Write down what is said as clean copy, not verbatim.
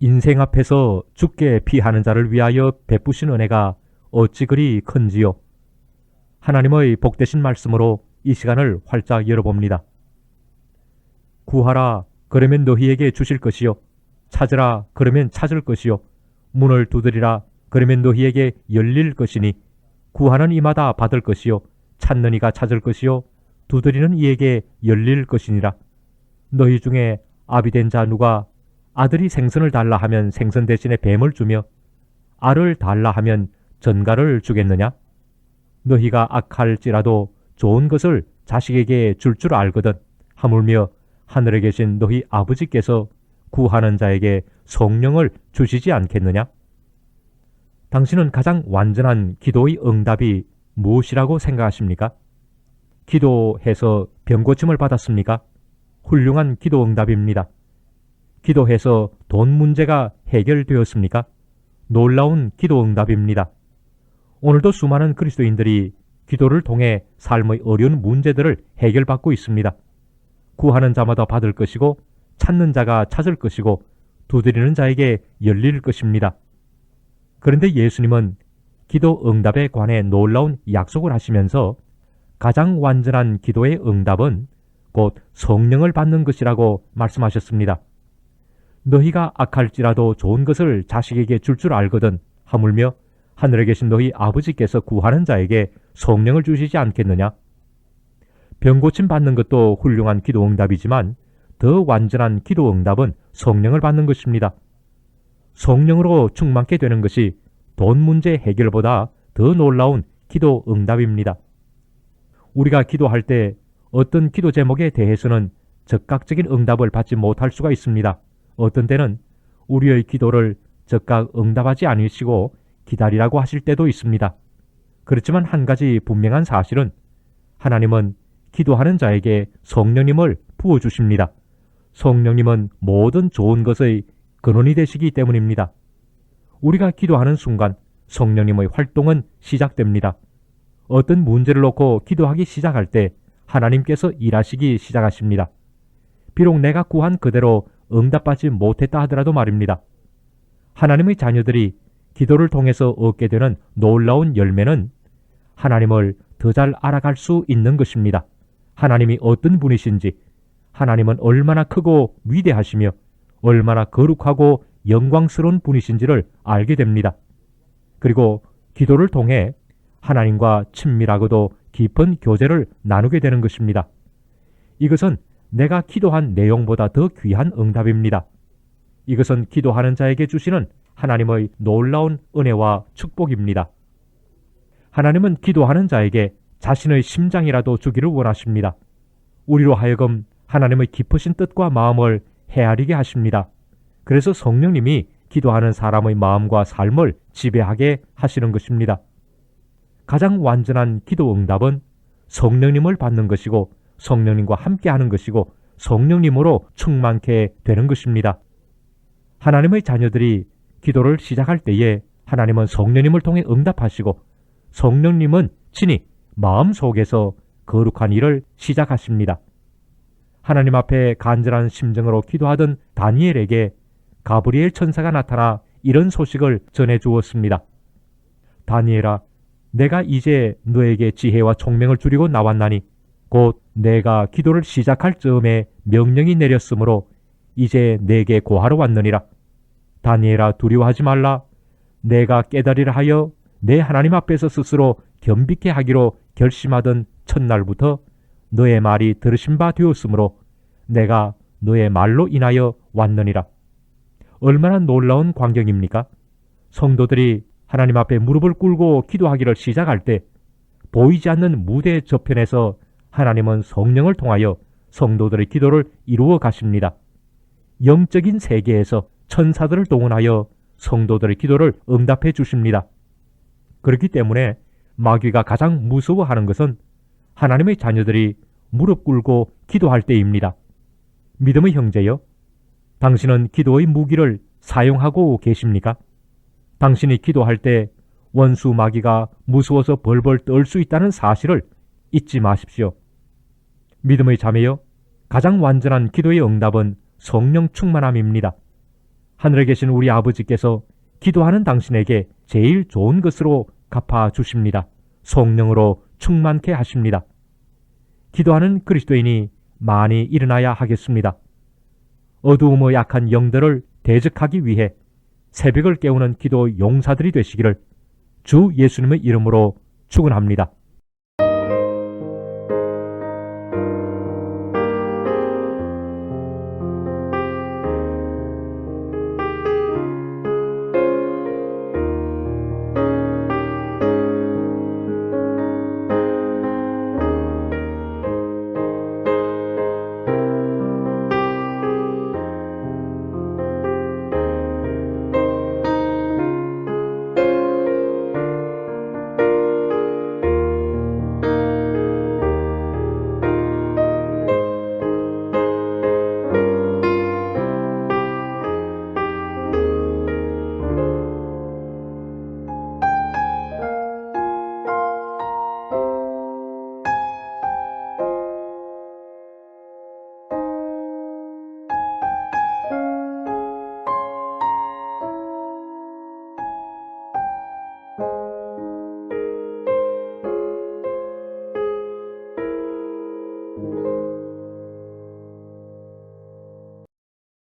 인생 앞에서 죽게 피하는 자를 위하여 베푸신 은혜가 어찌 그리 큰지요. 하나님의 복되신 말씀으로 이 시간을 활짝 열어봅니다. 구하라 그러면 너희에게 주실 것이요, 찾으라 그러면 찾을 것이요, 문을 두드리라 그러면 너희에게 열릴 것이니 구하는 이마다 받을 것이요, 찾는 이가 찾을 것이요, 두드리는 이에게 열릴 것이니라. 너희 중에 아비된 자 누가 아들이 생선을 달라 하면 생선 대신에 뱀을 주며 알을 달라 하면 전갈을 주겠느냐? 너희가 악할지라도 좋은 것을 자식에게 줄 줄 알거든 하물며 하늘에 계신 너희 아버지께서 구하는 자에게 성령을 주시지 않겠느냐? 당신은 가장 완전한 기도의 응답이 무엇이라고 생각하십니까? 기도해서 병고침을 받았습니까? 훌륭한 기도 응답입니다. 기도해서 돈 문제가 해결되었습니까? 놀라운 기도 응답입니다. 오늘도 수많은 그리스도인들이 기도를 통해 삶의 어려운 문제들을 해결받고 있습니다. 구하는 자마다 받을 것이고 찾는 자가 찾을 것이고 두드리는 자에게 열릴 것입니다. 그런데 예수님은 기도 응답에 관해 놀라운 약속을 하시면서 가장 완전한 기도의 응답은 곧 성령을 받는 것이라고 말씀하셨습니다. 너희가 악할지라도 좋은 것을 자식에게 줄 줄 알거든 하물며 하늘에 계신 너희 아버지께서 구하는 자에게 성령을 주시지 않겠느냐? 병고침 받는 것도 훌륭한 기도 응답이지만 더 완전한 기도 응답은 성령을 받는 것입니다. 성령으로 충만케 되는 것이 돈 문제 해결보다 더 놀라운 기도 응답입니다. 우리가 기도할 때 어떤 기도 제목에 대해서는 즉각적인 응답을 받지 못할 수가 있습니다. 어떤 때는 우리의 기도를 즉각 응답하지 않으시고 기다리라고 하실 때도 있습니다. 그렇지만 한 가지 분명한 사실은 하나님은 기도하는 자에게 성령님을 부어주십니다. 성령님은 모든 좋은 것의 근원이 되시기 때문입니다. 우리가 기도하는 순간 성령님의 활동은 시작됩니다. 어떤 문제를 놓고 기도하기 시작할 때 하나님께서 일하시기 시작하십니다. 비록 내가 구한 그대로 응답받지 못했다 하더라도 말입니다. 하나님의 자녀들이 기도를 통해서 얻게 되는 놀라운 열매는 하나님을 더 잘 알아갈 수 있는 것입니다. 하나님이 어떤 분이신지, 하나님은 얼마나 크고 위대하시며 얼마나 거룩하고 영광스러운 분이신지를 알게 됩니다. 그리고 기도를 통해 하나님과 친밀하고도 깊은 교제를 나누게 되는 것입니다. 이것은 내가 기도한 내용보다 더 귀한 응답입니다. 이것은 기도하는 자에게 주시는 하나님의 놀라운 은혜와 축복입니다. 하나님은 기도하는 자에게 자신의 심장이라도 주기를 원하십니다. 우리로 하여금 하나님의 깊으신 뜻과 마음을 헤아리게 하십니다. 그래서 성령님이 기도하는 사람의 마음과 삶을 지배하게 하시는 것입니다. 가장 완전한 기도 응답은 성령님을 받는 것이고 성령님과 함께하는 것이고 성령님으로 충만케 되는 것입니다. 하나님의 자녀들이 기도를 시작할 때에 하나님은 성령님을 통해 응답하시고 성령님은 친히 마음속에서 거룩한 일을 시작하십니다. 하나님 앞에 간절한 심정으로 기도하던 다니엘에게 가브리엘 천사가 나타나 이런 소식을 전해주었습니다. 다니엘아, 내가 이제 너에게 지혜와 총명을 주리고 나왔나니 곧 내가 기도를 시작할 즈음에 명령이 내렸으므로 이제 내게 고하러 왔느니라. 다니엘아, 두려워하지 말라. 내가 깨달으려 하여 내 하나님 앞에서 스스로 겸비케 하기로 결심하던 첫날부터 너의 말이 들으신 바 되었으므로 내가 너의 말로 인하여 왔느니라. 얼마나 놀라운 광경입니까? 성도들이 하나님 앞에 무릎을 꿇고 기도하기를 시작할 때 보이지 않는 무대 저편에서 하나님은 성령을 통하여 성도들의 기도를 이루어 가십니다. 영적인 세계에서 천사들을 동원하여 성도들의 기도를 응답해 주십니다. 그렇기 때문에 마귀가 가장 무서워하는 것은 하나님의 자녀들이 무릎 꿇고 기도할 때입니다. 믿음의 형제여, 당신은 기도의 무기를 사용하고 계십니까? 당신이 기도할 때 원수 마귀가 무서워서 벌벌 떨 수 있다는 사실을 잊지 마십시오. 믿음의 자매여, 가장 완전한 기도의 응답은 성령 충만함입니다. 하늘에 계신 우리 아버지께서 기도하는 당신에게 제일 좋은 것으로 갚아 주십니다. 성령으로 충만케 하십니다. 기도하는 그리스도인이 많이 일어나야 하겠습니다. 어두움의 약한 영들을 대적하기 위해 새벽을 깨우는 기도 용사들이 되시기를 주 예수님의 이름으로 축원합니다.